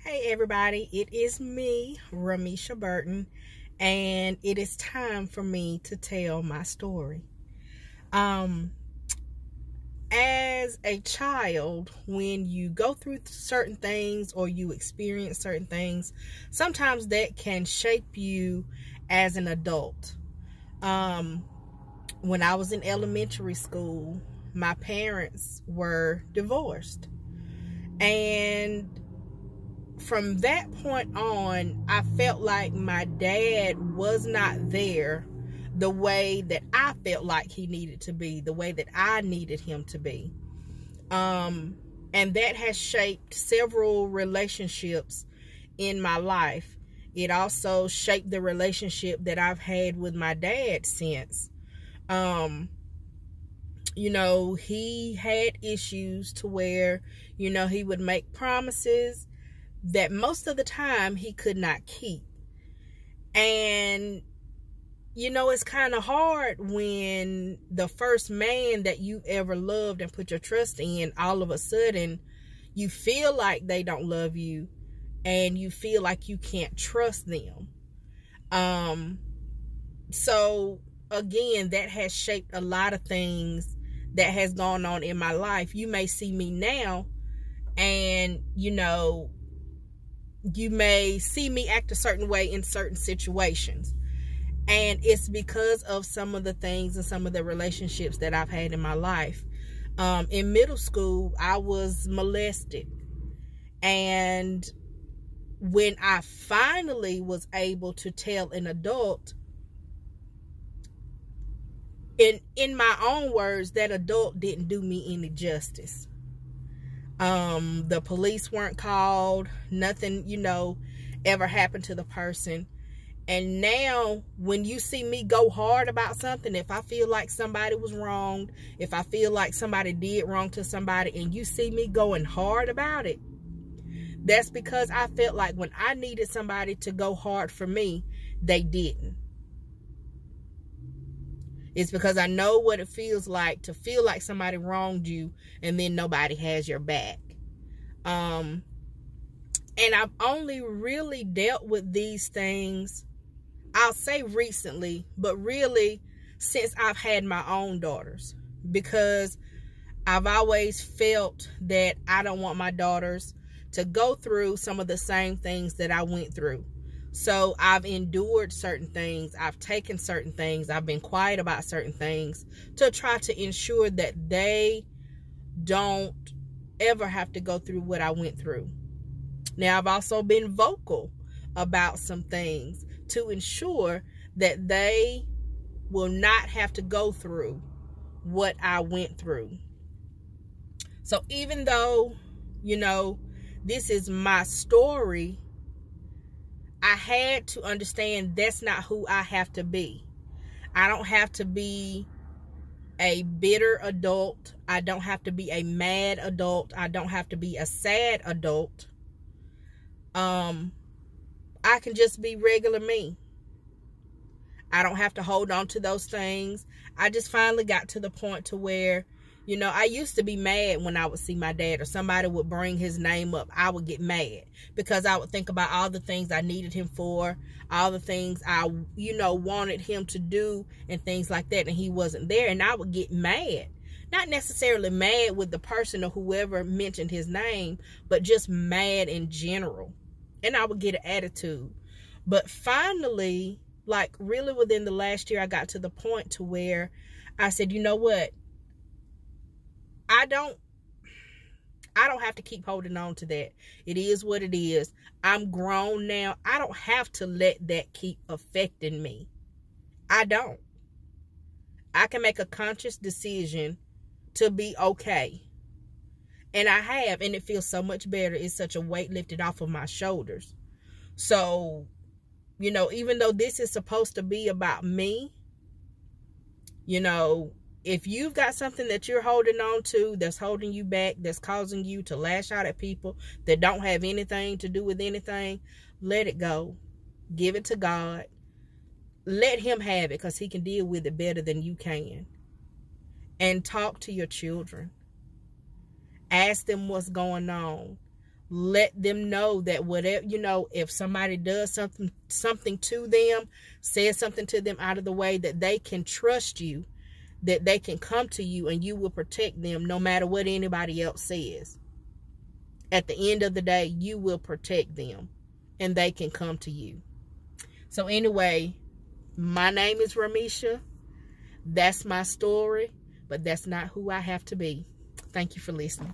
Hey everybody, it is me, Ramisha Burton, and it is time for me to tell my story. As a child, when you go through certain things or you experience certain things, sometimes that can shape you as an adult. When I was in elementary school, my parents were divorced, and from that point on, I felt like my dad was not there the way that I felt like he needed to be, the way that I needed him to be. And that has shaped several relationships in my life. It also shaped the relationship that I've had with my dad since. He had issues to where, he would make promises that most of the time he could not keep. And, it's kind of hard when the first man that you ever loved and put your trust in, all of a sudden, you feel like they don't love you and you feel like you can't trust them. So, again, that has shaped a lot of things that has gone on in my life. You may see me now and, you may see me act a certain way in certain situations. And it's because of some of the things and some of the relationships that I've had in my life. In middle school, I was molested. And when I finally was able to tell an adult, in my own words, that adult didn't do me any justice. The police weren't called, nothing, ever happened to the person. And now when you see me go hard about something, if I feel like somebody was wronged, if I feel like somebody did wrong to somebody and you see me going hard about it, that's because I felt like when I needed somebody to go hard for me, they didn't. It's because I know what it feels like to feel like somebody wronged you and then nobody has your back. And I've only really dealt with these things, I'll say recently, but really since I've had my own daughters, because I've always felt that I don't want my daughters to go through some of the same things that I went through. So I've endured certain things. I've taken certain things. I've been quiet about certain things to try to ensure that they don't ever have to go through what I went through. Now, I've also been vocal about some things to ensure that they will not have to go through what I went through. So even though, this is my story, I had to understand that's not who I have to be. I don't have to be a bitter adult. I don't have to be a mad adult. I don't have to be a sad adult. I can just be regular me. I don't have to hold on to those things. I just finally got to the point to where, I used to be mad when I would see my dad or somebody would bring his name up. I would get mad because I would think about all the things I needed him for, all the things I, wanted him to do and things like that. And he wasn't there. And I would get mad. Not necessarily mad with the person or whoever mentioned his name, but just mad in general. And I would get an attitude. But finally, like really within the last year, I got to the point to where I said, you know what? I don't have to keep holding on to that. It is what it is. I'm grown now. I don't have to let that keep affecting me. I don't. I can make a conscious decision to be okay. And I have, and it feels so much better. It's such a weight lifted off of my shoulders. So, even though this is supposed to be about me, if you've got something that you're holding on to that's holding you back, that's causing you to lash out at people that don't have anything to do with anything, let it go. Give it to God. Let him have it because he can deal with it better than you can. And talk to your children. Ask them what's going on. let them know that whatever, you know, if somebody does something to them, says something to them out of the way, that they can trust you, that they can come to you and you will protect them no matter what anybody else says. At the end of the day, you will protect them and they can come to you. So anyway, my name is Ramisha. That's my story, but that's not who I have to be. Thank you for listening.